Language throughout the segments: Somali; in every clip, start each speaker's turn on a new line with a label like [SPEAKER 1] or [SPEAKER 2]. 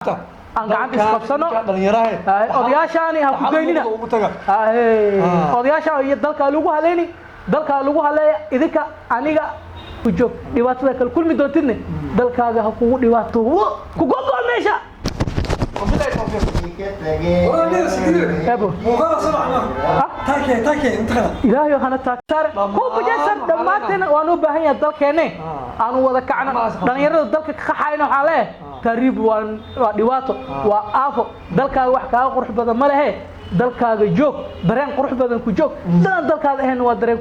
[SPEAKER 1] aan gacanta isqabsano odayaashaani ha ku geynina odayaasha iyo dalka lagu haleeya idinka aniga ku joog dhibaatada kala kulmi doontidne dalkaaga ha kugu dhibaato ku go'go'o meesha إلهي أنا تكسر هو بجسر دماتنا وأنا بهني الدل كني أنا وذا كعنا دنيا الدل كخاينه عليه تريب وديواتو وآفو دل كواحد كأقرح بدل ماله دل كجوك برين قرح بدل كجوك دل كهذا ودرب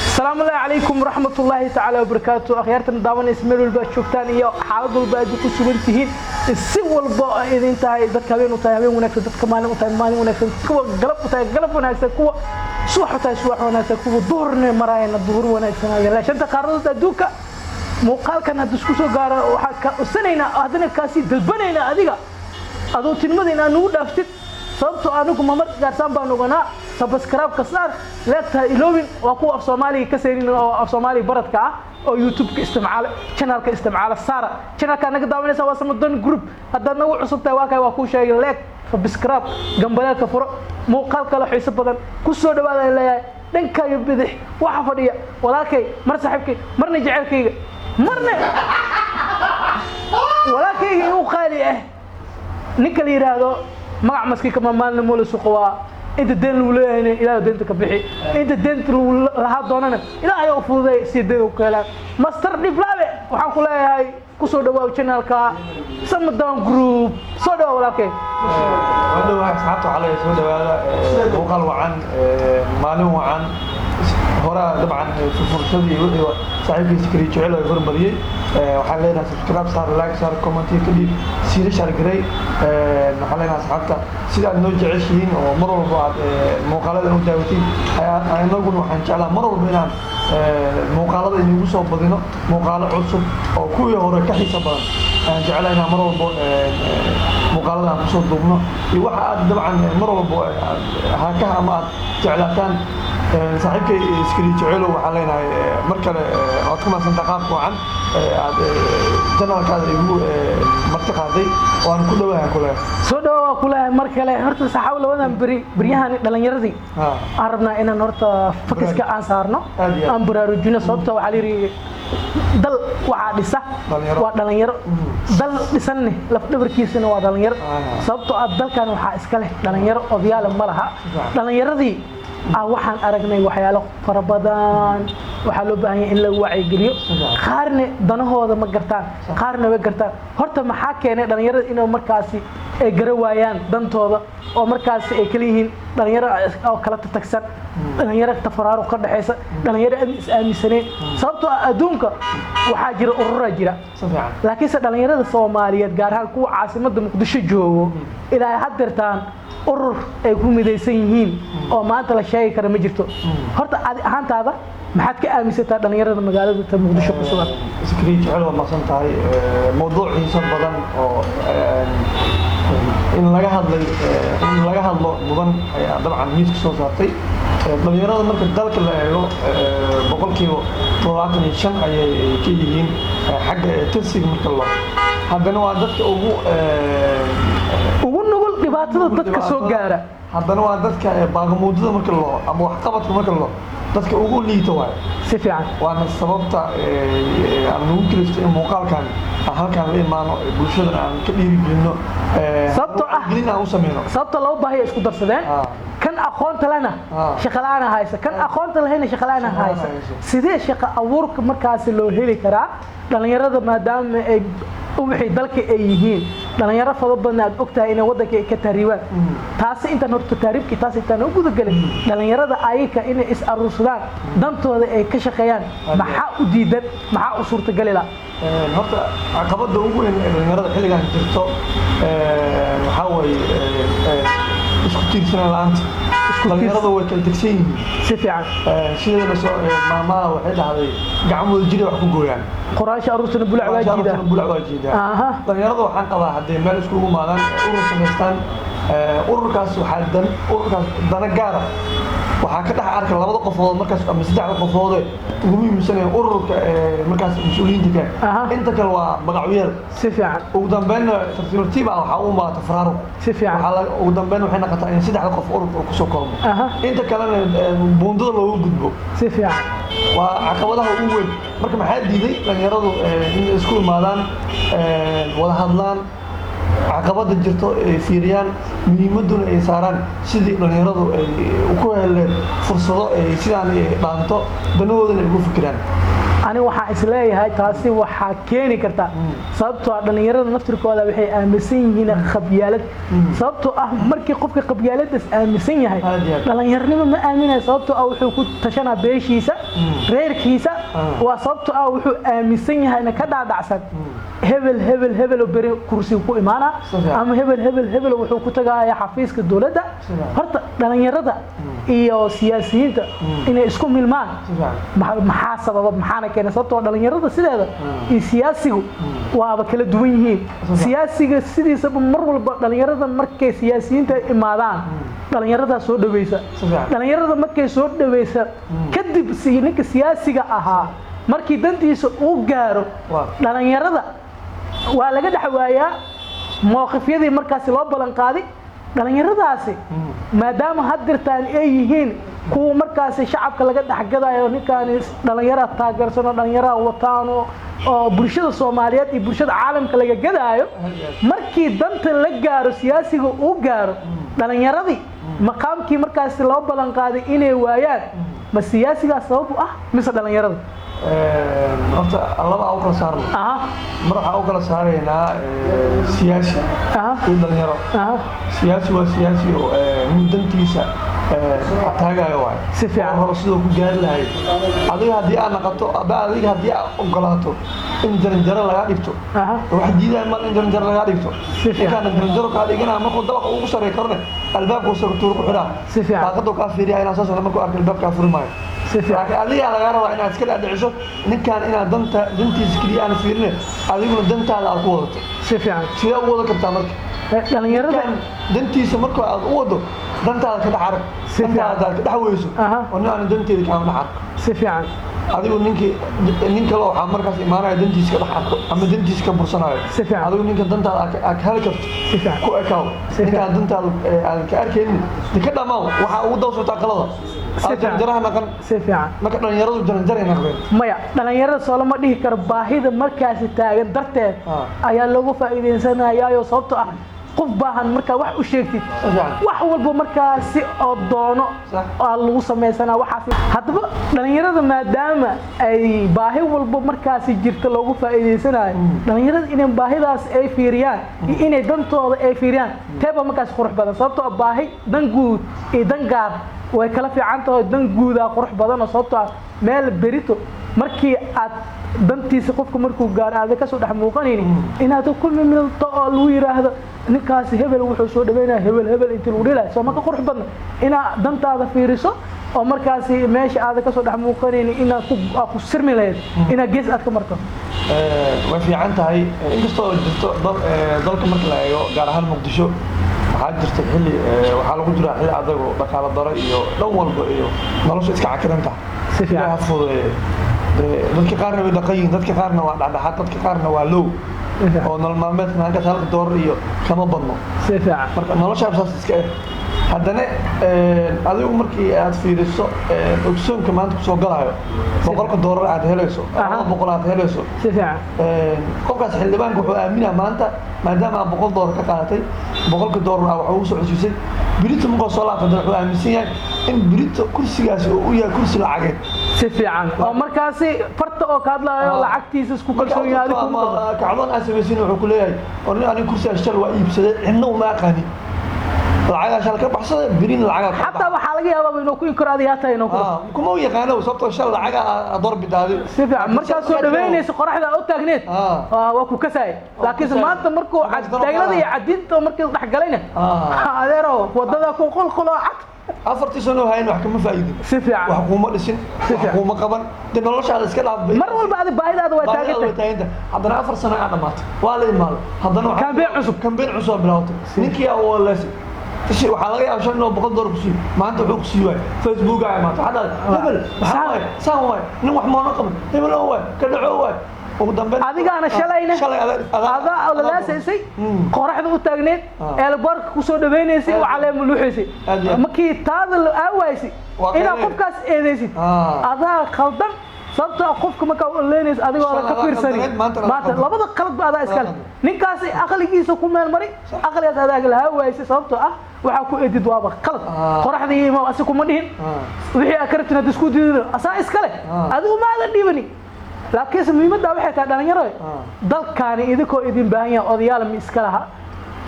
[SPEAKER 1] السلام عليكم ورحمة الله تعالى وبركاته أخيرتنا دعونا اسمه الباشوكتان يا حاضر البادي كسبنتهين السوى الباء إذا انتهى ذكرين وتهمين ونكسر كمان وتهمين ونكسر كوا قلب ونكسر كوا سوح ونكسر كوا دورنا مراينا الظهور ونكسر لا شنت قررت أدوك مقال كان هدسكوسو قارا وسنينا هذنا كاسي دلبنينا أديك أدو تلمذنا نود أفتت صبتو أنكم ممر قارسان بانوغنا سبسكرايب كسر لا تهيلوين وقو أف صومالي كسرين أف صومالي بردك أو يوتيوب كاستمعال channel كاستمعال السارة channel كان نقدر نسوي سمدون جروب هذا نوع عصب تواقع وقو شيء لك سبسكرايب جنبنا كفر مقال كلا حسب بدن كسر دبادة اللي دنك يبدح وحفظية ولكن مر صاحبك مرنا جعلك مرنا ولكن هو خالي نكلي هذا مع مسكي كمان ما نمول سقوا أنت دين الولاية إلى دينتك بحي أنت دين لها دوننا إلى أي أفضل سيدنا وكلام ماستر دبلابة وحنقول هاي كسر دوا channel كا سمدان جروب صدوا ولكن
[SPEAKER 2] هذا واحد ساعته على سودا هذا وقال وعن معلوم وعن هورا طبعا في فرصتي صاحبي سكري جعله يفرم بريه وحلينا سبسكرايب صار لايك صار كومنتي كدي سير شارك جري وحلينا أصحابته سيدا نوجع عشرين ومروا بعد مقالات المتابعين أنا نقول وحنشعلها مروا بيننا مقالات اللي يوصل بدينا مقالات عصب أو كوي هورا كحي سبان جعلنا مروا مقالات عصب ضمنا يوحد طبعا مروا هكذا ما جعلتان صاحبك سكري جعله وحلينا مركل أتكلم عن تقاط وعن جنرال كذا يقول مرتقاضي وأنا كلها
[SPEAKER 1] كلها مركل هرت سحاول وانا بريهان دلنا يرزي عربنا إن نورت فكس كأنصارنا أم برارجنا صوته وحليري دل وعادسة ودلنا ير دل لسنة لفت بركيسنا ودلنا ير صوته الدل كانوا حاسكله دلنا ير أضياء لمرها دلنا يرزي waxaan aragnay waxyaalo fara badan waxa loo baahan yahay in la wacyi geliyo qaarna danahooda ma gartaan qaarna way gartaan horta maxaa keenay dhalinyarada inay markaasi ay garawaayaan dantooda oo markaasi ay kala yihiin dhalinyarada oo kala tagsan dhalinyarada tafaraaruq ka dhaxaysa dhalinyarada is aaminsaneen sababtoo adduunka waxaa jira ururo jira laakiin dhalinyarada Soomaaliyeed gaar ahaan kuwa caasimadda Muqdisho joogo ilaa haddeertaan urur ay ku midaysan yihiin oo maanta la sheegi karo ma jirto horta ahaantaada maxaad ka aaminsantaa dhalinyarada magaalada Muqdisho ku sugan
[SPEAKER 2] سكري جعله مقصن تاعي موضوع حساب بدن أو إن لقى هذا مدن طبعا ميسك صوتي dhalinyarada marka dalka la eego boqol kiiba 25 ay ka yihiin xagga tirsiga marka loo haddana waa dadka ugu nugul dhibaatada dadka soo gaara haddana waa dadka baaqamuudada marka loo ama wax qabadka marka loo dadka ugu liito waay
[SPEAKER 1] si fiican
[SPEAKER 2] waana sababta aan ugu kaliftay muuqaalkan halkan la imaano bulshada aan ka dhiirigelino
[SPEAKER 1] sababta loo baahay isku darsadeen kan aqoonta lana shaqalaana haysa kan aqoonta lahayna shaqalaana haysa sidee shaqo abuurka markaas loo heli karaa dhalinyarada maadaama ay wixii dalka ay yihiin dhalinyaro fado badan aad ogtahay in wadanka ay ka taariibaan taasi inta horta taariibki taasi inta ugu gudagalay dhalinyarada ayka in is aruursadaan dantooda ay ka shaqeeyaan maxaa u diidan maxaa u suurtagal la
[SPEAKER 2] horta caqabada ugu weyn ee dhalinyarada xilligan jirto waxa way isku tiirsanaan la'aanta dhalinyarada way kala degsan yihiin
[SPEAKER 1] si fiican
[SPEAKER 2] sidoo soo maamada waxay dhahday gacmooda jiri wax ku gooyaan
[SPEAKER 1] qoraansha aruurtana bulac
[SPEAKER 2] waajiida dhalinyarada waxaan qabaa haddii meel isku imaadaan urur samaystaan ururkaas waxaa dana gaara waxaa ka dhex arka labada qofood markaas ama saddexda qofood ugu muhiimsanayeen ururka markaas mas'uuliyiinta ka inta kale waa magacyada
[SPEAKER 1] si fiican
[SPEAKER 2] ugu dambeyn tartiib ah waxa uu maata faraaruq
[SPEAKER 1] si fiican
[SPEAKER 2] waxa ugu dambeyn waxay noqotaa in saddexda qof ururka ku soo kulmo inta kalena buundada loogu gudbo
[SPEAKER 1] si fiican
[SPEAKER 2] waa caqabadaha ugu weyn marka maxaa diiday dhalinyaradu in isku imaadaan wada hadlaan caqabada jirto ay fiiriyaan muhiimaduna ay saaraan sidii dhalinyaradu ay ku heleen fursado ay sidaan ay dhaanto danadoodana ay ugu fikiraan
[SPEAKER 1] ani waxaan isleeyahay taasi waxaa keeni karta sababtoo ah dhalinyarada naftirkooda waxay aaminsan yihiin qabyaalad sababtoo ah markii qofka qabyaaladaas aaminsan yahay dhalinyaranimo ma aaminayo sababtoo ah wuxuu ku tashanaa beeshiisa reerkiisa waa sababtoo ah wuxuu aaminsan yahay in ka dhaadhacsan hebel beri kursi ku imaana ama hebel wuxuu ku tagayaa xafiiska dawladda horta dhalinyarada iyo siyaasiyiinta inay isku milmaan maxaa sababa maxaana keenay sababtoo dhalinyarada sideeda iyo siyaasigu waaba kala duwan yihiin siyaasiga sidiisa mar walba dhalinyarada markay siyaasiyiinta imaadaan dhalinyarada soo dhaweysa dhalinyarada markay soo dhaweysa kadib ninka siyaasiga ahaa markii dantiisa uu gaaro dhalinyarada waa laga dhaxwaayaa mowqifyadii markaas loo balan qaaday dhalinyaradaasi maadaama hadirtaan ay yihiin kuwa markaas shacabka laga dhaxgadayo ninkaan dhalinyarada taageersan dhalinyarada wataan oo bulshada Soomaaliyeed iyo bulshada caalamka laga gadaayo markii danta la gaaro siyaasiga uu gaaro dhalinyaradii maqaamkii markaas loo balan qaaday inay waayaan ma siyaasiga sabab ah mise dhalinyarada
[SPEAKER 2] horta laba u kala saarno mar waxa u kala saaraynaa siyaasi iyo dhalinyaro siyaasi waa siyaasi oo dantiisa taagayo waay
[SPEAKER 1] si fiican
[SPEAKER 2] hore sidoo ku gaari lahayd adiga haddii aad naqato adiga haddii aad ogolaato in jaranjaro laga dhigto wax diiday mal in jaranjaro laga dhigto ninkaan jaranjaro ka dhigana markuu dabaqa ugu sareeyo karne albaabku soo tuur ku xidhaa
[SPEAKER 1] si fiican
[SPEAKER 2] daaqadu ka fiiriya inaan soo socdo markuu arko albaabka furmaayo laakiin adiga laga rabaa inaad iska dhaadhiciso ninkaan inaad dantiisa keliya aan fiirin adiguna dantaada aad ku wadato
[SPEAKER 1] si fiican
[SPEAKER 2] sidee u wada kartaa marka dhalinyarada dantiisa marka aad u wado dantaada ka dhex arag dantaada ka dhex weyso oo aan danteeda ka dhex arag
[SPEAKER 1] si fiican
[SPEAKER 2] adigu nin kale waxa markaas imaanaya dantiisa ka dhex arko ama dantiisa ka bursanayo adigu ninka dantaada aad heli karto
[SPEAKER 1] si fiican
[SPEAKER 2] ku ekaaw ninka dantaada aad ka arkaynin ka dhamaan waxa ugu dawsata qalada jaranjaraha naqan
[SPEAKER 1] si fiican
[SPEAKER 2] marka dhalinyaradu jaranjaray naqdeen
[SPEAKER 1] maya dhalinyarada soo lama dhihi karo baahida markaas taagan darteed ayaa lagu faa'iideysanayaa sababtoo ah qof baahan marka wax u sheegtid wax walba markaas oo doono lagu sameeyana waxaas hadaba dhalinyarada maadaama ay baahi walba markaas jirto lagu faa'iideysanayo dhalinyarada inay baahidaas ay fiiriyaan inay dantooda ay fiiriyaan teeba markaas qurux badan sababtoo ah baahi dan guud iyo dan gaar way kala fiican tahay dan guuda qurux badan sababtoo meel berito markii aad dantiisa qofka markuu gaar aad ka soo dhex muuqanayni inaad ku mimilto oo lagu yiraahdo ninkaas hebel wuxuu soo dhaweynaa hebel intii lagu dhilay soo marka qurux badan ina dantaada fiiriso oo markaas meesha aad ka soo dhex muuqanayni inaad ku sirmi lahayd ina gees aad ka marto
[SPEAKER 2] way fiican tahay inkastoo jirto dalka marka la eego gaar ahaan Muqdisho waxaa jirta xilli waxaa lagu jiraa xilli adag oo dhaqaale daro iyo dhan walba iyo nolosha iska cakranta
[SPEAKER 1] si fiican
[SPEAKER 2] dadka qaarna way dhaqayin dadka qaarna waa dhexdhexaad dadka qaarna waa low oo nolol maalmeedka halka halka doolar iyo kama badno
[SPEAKER 1] si fiican
[SPEAKER 2] marka nolosha absaas iska haddana adigu markii aad fiiriso ogsoonka maanta ku soo galayo $100 aad helayso $100 aad helayso
[SPEAKER 1] si fiican
[SPEAKER 2] qofkaas xildhibaanka wuxuu aaminaa maanta maadaama aad $100 ka qaadatay $100 waxa uu soo cusubay بريت مقص الله فدر حوامسيان إن بريت كرسي جالس ويا كرسي العقد
[SPEAKER 1] سفيان أو مركزي فرت أو كادلا ولا عكتيس اسكو كرسي هذا
[SPEAKER 2] كعضان أسمسين وحكولي أنا كرسي أشتري وأجيب سد إنه ما قاني العقد عشان كده بحصل برين العقد
[SPEAKER 1] حتى وحلاقي هذا بينو كوي كرادياتها إنه
[SPEAKER 2] كم هو يقانو وصبت إن شاء الله العقد ضرب بهذا
[SPEAKER 1] سفيان مركز سودويني سقراح ذا أو تغنيت وكو كساي لكن ما أنت مركو تغلدي عدينت مركز حقلينا هذا رو وضدا كون قلقلات
[SPEAKER 2] أفرتي سنة هاي نحكم فايدة
[SPEAKER 1] سفيان
[SPEAKER 2] وحكومة لسن وحكومة قبل دنولش على سكال عب
[SPEAKER 1] مرة بعد بايد هذا
[SPEAKER 2] وتاجته حضرنا 4 سنة أنا مات والد مال حضرنا
[SPEAKER 1] كان بين عصب
[SPEAKER 2] بلاوت نكيا ولا تشي وحلاقي عشان إنه بقدر بسيء ما أنت بحق سيء فيسبوك عاي ما تحدث قبل ساوي ساوي نوح ما نقبل هبل هو كذا هو
[SPEAKER 1] adiga ana shalayna ada awladaasay qoraxda u taagneed ee barka ku soo dhaweynaysi oo caleem luuxaysi markii taada aawaysi ina qofkaas eedaysid ada qaldan sabta qofka marka uu leenays adigoo ka fiirsani maanta labada qalad baad iskale ninkaas aqligiisa ku meel mari aqligaas adaga la haawaysi sabta waxa ku eedid waaba qalad qoraxdii ma asigu ma dhihin wixii akartina isku diido asaa iskale adigu ma adan dhibani laakiin muhiimadda waxay tahay dhalinyaro dalkaani idinko idin baahan yahay odayaal ma iska laha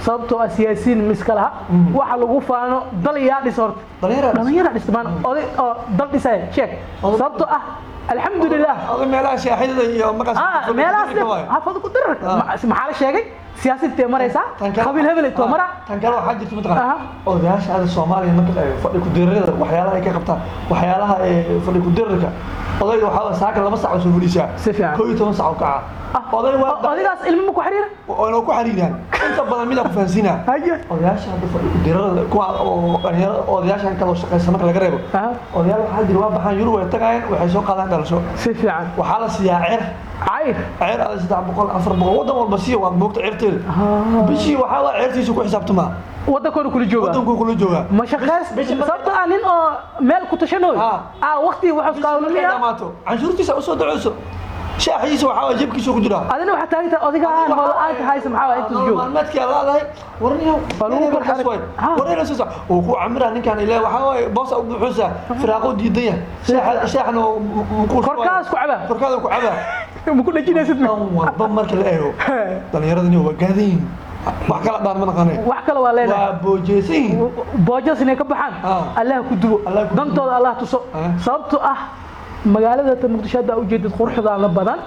[SPEAKER 1] sababtoo ah siyaasiyiin ma iska laha waxa lagu faano dal yaa dhis horta dhalinyaro dhismaan oday oo dal dhisay sheeg sababtoo ah alxamdulillah
[SPEAKER 2] meelaha shaaxidada iyo maqas
[SPEAKER 1] meelaha hafad ku dirar maxaa la sheegay siyaasadda maraysa qabiil hebel iyo mara
[SPEAKER 2] tan kale waxa jirta mataqaan odayaasha Soomaaliya marka ay fadhi ku dirarada waxyaalaha ay ka qabtaan waxyaalaha ay fadhi ku dirarka odayga waxa saaka laba saac soo fadhiisha 12 saac ka odaygaas ilmo ku xiriir oo ku xiriiraan inta badan mid ku fahansiina odayaasha hadda fadhi ku dirarada ku odayaasha kala shaqeysan marka laga reebo odayaal waxa jira waa baxaan yuru way tagayeen waxay soo qaadaan dhalasho
[SPEAKER 1] si fiican
[SPEAKER 2] waxa la siyaa عير على 700 400 ودن والبسيه وموقت عيرتين بشي وحاول عيرتيسو ku xisaabtama
[SPEAKER 1] wadankoona kula jooga ma shaqays sabta anin oo meel ku tashanoy waqti waxa qaawniya
[SPEAKER 2] dhamato canshuurtiisa u soo dhacayso shaaxiisa waxa jibkiisa ku jira
[SPEAKER 1] adina waxa taagta odiga aan hol aan ka haysan maxaa inta joog
[SPEAKER 2] maalmadkii laalahay warniyo faluuq xarway warniyo soo oo ku amra ninkan ilaa waxa way boos u buuxisa firaaqo diidaya shaaxno
[SPEAKER 1] korkaas ku caba ma ku dhajinaysid
[SPEAKER 2] ma marka la eego dhalinyaradani waa gaadin wax kala dhaan ma naqanay
[SPEAKER 1] wax kala waa leeyahay
[SPEAKER 2] waa boojeesina
[SPEAKER 1] ka baxan Allah ku dubo dantooda Allah tuso sababtoo ah magaalada Muqdisho aad u jeedid quruxda la badan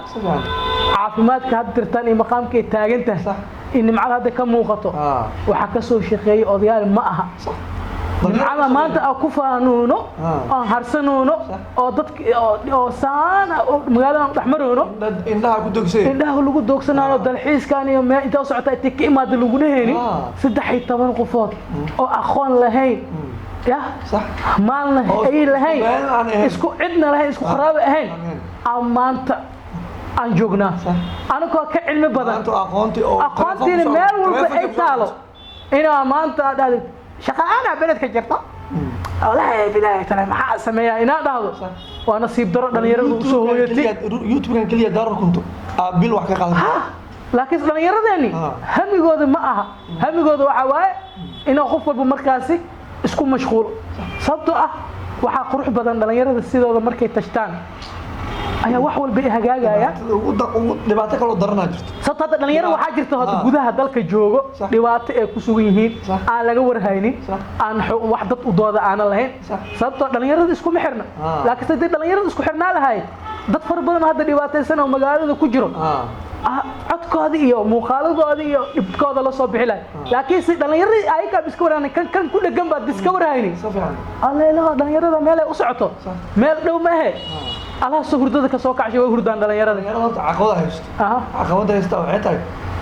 [SPEAKER 1] caafimaadka had tirtaan iyo maqaamka taagantahay in nimcada hadda ka muuqato waxa ka soo shaqeeyay odayaal ma aha nimcada maanta ku faanuuno aan harsanuuno oo dadka oo saana magaalada dhaxmaruuno
[SPEAKER 2] indhaha ku dogsay
[SPEAKER 1] indhaha lagu dogsanayo dalxiiskan iyo meel inta socota ay ka imaad lagu leeyahay 13 qofood oo aqoon lahayn يا صح مالنا أي لهين إسكو عدنا لهين إسكو خراب هين أما أنت أنجوجنا أنا كعلم بدن أقانتي المال والبيت تالو إنا أما أنت هذا شقة أنا بنت كجرتا والله بداية ترى ما سميها إنا ده وأنا سيب درة دنيرة سهويتي
[SPEAKER 2] يوتيوب كان كلية دار كنتو بيل وحكي قال
[SPEAKER 1] لكن دنيرة دني هم يقول معها هم يقول وعواي إنا خف بمركزي isku mashquul sababtoo ah waxa qurux badan dhalinyarada sidooda markay tashtaan ayaa wax walba hagaagaya
[SPEAKER 2] dhibaato kale oo daranaa jirto
[SPEAKER 1] sababta dhalinyarada waxa jirta hada gudaha dalka joogo dhibaato ay ku sugan yihiin aan laga warhaynin aan wax dad u dooda aan lahayn sababtoo dhalinyarada isku xirna laakiin sidii dhalinyarada isku xirnaa lahayd dad far badan hadda dhibaataysan oo magaalada ku jiro codkooda iyo muuqaaladooda iyo dhibkooda la soo bixilay laakiin si dhalinyarada ay ka iska waraan kan ku dhagan baad iska warayni alleelaha dhalinyarada meel ay u socoto meel dhow ma ahe Allah soo hurdada ka soo kacshay way hurdaan dhalinyarada
[SPEAKER 2] caqabada haysta waxay tahay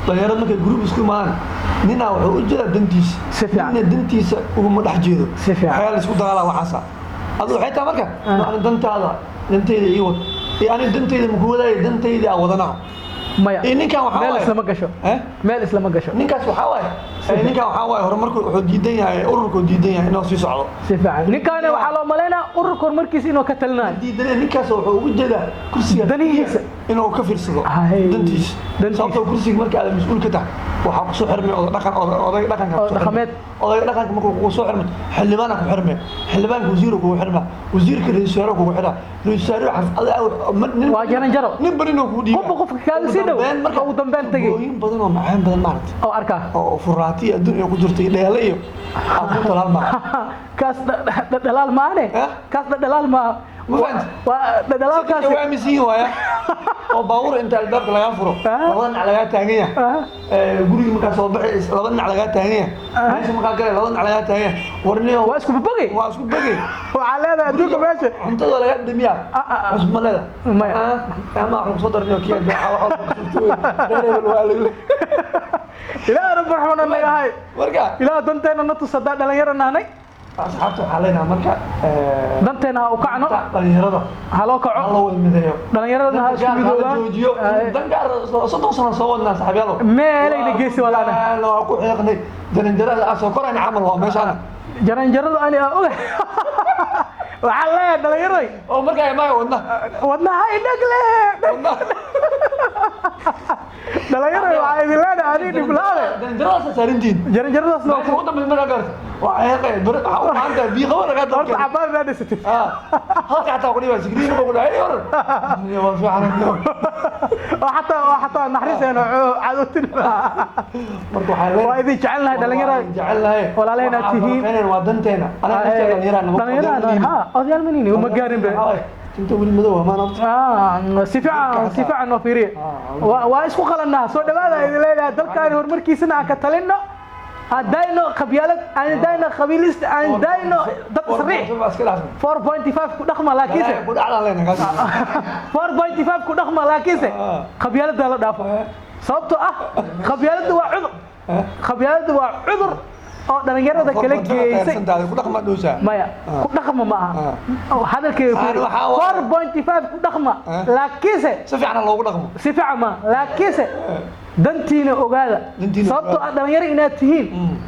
[SPEAKER 2] dhalinyarada markay group isku imaan nina wuxuu u jeedaa dantiisa nina dantiisa ugu dhex jeedo waxaa la isku dagaalaa waxaasa aduu waxay tahay marka aan dantaada dantayda iyo wad yani dantayda ma ku wadaay dantayda aan wadanaa
[SPEAKER 1] maya ninkan waxa meel isla ma gasho meel isla ma gasho
[SPEAKER 2] ninkaas waxa ninkan waxa horumarku wuxuu diidan yahay ururku diidan yahay inuu sii socdo
[SPEAKER 1] si fiican ninkan waxa loo maleynaa ururku horumarkiisa inuu ka talinayo
[SPEAKER 2] diidan ninkaas wuxuu ugu jeedaa kursiga
[SPEAKER 1] danihiisa
[SPEAKER 2] inuu ka fiirsado dantiisa sababtoo kursiga marka aad mas'uul ka tahay waxa ku soo xirmay oday dhaqanka markuu ku soo xirmay xildhibaanka ku xirmay xildhibaanka wasiirku ku xirmay wasiirka ra'iisul wasaaraha ku xira ra'iisul wasaaraha
[SPEAKER 1] waa jaran jaro
[SPEAKER 2] nin bari inuu ku dhiibay
[SPEAKER 1] qofka kaaga sii dhow marka uu dambeyn tagay
[SPEAKER 2] in badan oo macaan badan maaragtay
[SPEAKER 1] oo arka
[SPEAKER 2] oo furaati adduunka ku jirtay dheela iyo aku talaal ma
[SPEAKER 1] kaas dalaal maane kaas dalaal ma waa kaas
[SPEAKER 2] waa misiin waaya oo baawur inta albaabka laga furo laba dhinac laga taagan yahay guriga marka soo baxay laba dhinac laga taagan yahay meesha marka kale laba dhinac laga taagan yahay warniyo
[SPEAKER 1] waa isku bagay waxa leedahay adduunka meesha
[SPEAKER 2] cuntada laga dhimiya cusma leedahay ama waxaan soo darnay kiyaad waxa
[SPEAKER 1] ilaa rab raxmana nahay
[SPEAKER 2] marka
[SPEAKER 1] ilaa danteena natu sadaa dhalinyaranaanay
[SPEAKER 2] asxaabtu xalayna marka
[SPEAKER 1] danteena u kacno
[SPEAKER 2] dhalinyarada
[SPEAKER 1] haloo kaco
[SPEAKER 2] haloo wada midayo
[SPEAKER 1] dhalinyarada ha isku midoobaan
[SPEAKER 2] joojiyo dan gaar soddon sano soo wadnaa saaxiibayaal
[SPEAKER 1] meelayna geesi walaana
[SPEAKER 2] loo ku xiiqnay jaranjarada asoo koraan camal waa meeshaan
[SPEAKER 1] jaranjaradu ani oga waxaa leeyahay dhalinyaray
[SPEAKER 2] oo markaa ma
[SPEAKER 1] wadnaha idhagle dhalinyaro waxaa idin leedahay ani dhiblaade
[SPEAKER 2] jaranjaradaas saarintiin
[SPEAKER 1] jaranjaradaas loo
[SPEAKER 2] ku dambe ma gaarto waa xeeqay bar waxa u maanta bii qabar laga
[SPEAKER 1] horta cabaar baa dhisatay
[SPEAKER 2] halka xataa ku dhibaa sigriin ugu dhacay hor waa fiican
[SPEAKER 1] حتى نحرسنا عادتنا
[SPEAKER 2] marka waxa leeyahay
[SPEAKER 1] waa idin jecelnahay dhalinyaro
[SPEAKER 2] jecelnahay
[SPEAKER 1] walaaleyna tihiin
[SPEAKER 2] keenan waa danteena ana
[SPEAKER 1] dhalinyaro ha odayaal manini uma gaarin ba
[SPEAKER 2] inta wali madow ma nabta
[SPEAKER 1] si fiican oo fiiriye waa isku qalanaa soo dhawaada idin leeyahay dalkaan horumarkiisana aan ka talino داينو قبيلة أنا داينو قبيلست أنا داينو ضد صريح 4.5 كدخمة لاكيسة 4.5 كدخمة لاكيسة قبيلة ده دافع صوبته قبيلة ده عذر قبيلة ده عذر dhalinyarada kala geeyay
[SPEAKER 2] ku dhaqma dhoosa
[SPEAKER 1] maya ku dhaqma ma aha hadalkeedu 4.5 ku dhaqma laakiinse
[SPEAKER 2] si fiican loogu dhaqmo
[SPEAKER 1] si fiican ma laakiinse dantiina ogaada sababtoo ah dhalinyaro inaad tihiin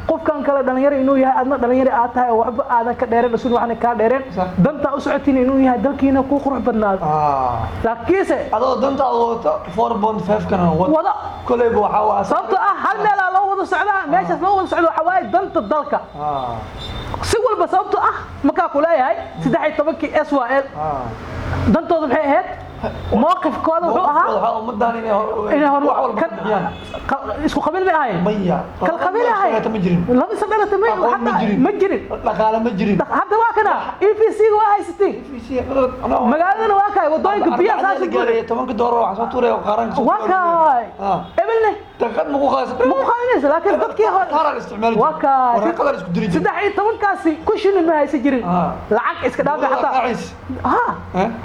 [SPEAKER 1] qofkan kale dhalinyaro inuu yahay adna dhalinyaro aad tahay oo waxba aadan ka dheereen dhasuna waxna ka dheereen danta u socotiin inuu yahay dalkiina ku qurux badnaado laakiinse
[SPEAKER 2] adoo danta wadato 4.5 kana wada kulay waxa waa
[SPEAKER 1] sababtoo ah hal meel loo wada socdaa meeshaas loo wada socdo waxa waaye danta dalka si walba sababtoo ah markaa ku leeyahay 13 SYL dantooda maxay ahayd موقفكooda wuxuu ahaa
[SPEAKER 2] ummadaan
[SPEAKER 1] inay hor isku qabiil ma ahayn
[SPEAKER 2] maya
[SPEAKER 1] kal qabiil ahayn
[SPEAKER 2] ma jirin
[SPEAKER 1] laba sadalata ma jirin
[SPEAKER 2] dhaqaale ma jirin
[SPEAKER 1] hadda waa kana EPC waa haysatay magaalada waa kay wadooyinka biyaha saas u
[SPEAKER 2] gaaray 10 doolar wax soo tuuray qaranka
[SPEAKER 1] waa kay ebelne
[SPEAKER 2] daqad ma ku
[SPEAKER 1] qaas laakiin dadkii hore
[SPEAKER 2] qaran isticmaal
[SPEAKER 1] waa kay
[SPEAKER 2] warqad isku diri jiray
[SPEAKER 1] 13 kaasi ku shilin ma haysan jirin lacag iska dhaafay hatta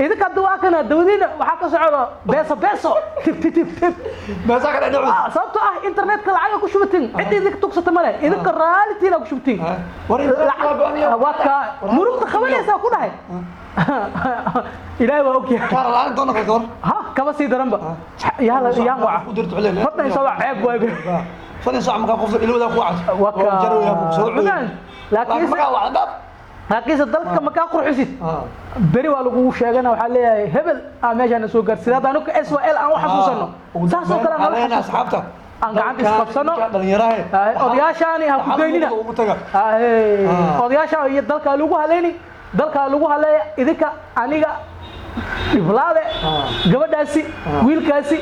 [SPEAKER 1] idinka waa kana dawladda waxa ka socdo beeso tip
[SPEAKER 2] beesa ka dhaco
[SPEAKER 1] sababtoo ah internetka lacag ku shubatin cid idinka tugsata male idinka raalitina ku shubatin waka murugta qabanaysa ku dhahay ilaahay waa ogyahay
[SPEAKER 2] kar laan doona ka hor
[SPEAKER 1] ha kaba sii daranba yaa waa
[SPEAKER 2] ku dirto xuleen
[SPEAKER 1] hadda isoo ceeb waabe
[SPEAKER 2] fadin saac marka qof ilowda ku cad
[SPEAKER 1] waka
[SPEAKER 2] jaroya ku soo
[SPEAKER 1] laakiin
[SPEAKER 2] marka waa dab
[SPEAKER 1] laakiin dalka ma ka qurxisid bari waa lagu sheegana waxa leeyahay hebel meeshan soo gaarsiday hadaan ka SYL aan wax xasuusano saas oo kale
[SPEAKER 2] aan asxaabta
[SPEAKER 1] aan gacanta isqabsano
[SPEAKER 2] dhalinyaraha
[SPEAKER 1] odayaashaani ha ku deynina odayaasha iyo dalka lagu haleeya idinka aniga dhiblaade gabadhaasi wiilkaasi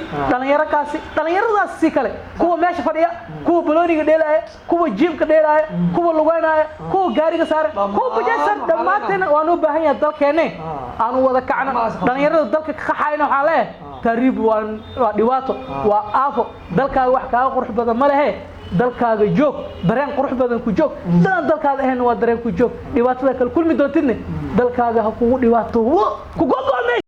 [SPEAKER 1] dhalinyaradaas si kale kuwa meesha fadhiya kuwa balooniga dheelaya kuwa jiibka dheelaya kuwa lugaynaya kuwa gaariga saaran kuwa bajaysan dhammaanteen waan u baahan yahay dalkeenne aanu wada kacno dhalinyarada dalka ka qaxayna waxaa leeyahay tariib waa dhibaato waa aafo dalkaaga wax kaaga qurux badan ma lehe dalkaaga joog dareen qurux badan ku joog daan dalkaaga ahayn waa dareen ku joog dhibaatada kala kulmi doontidne dalkaaga ha kugu dhibaato ku gogo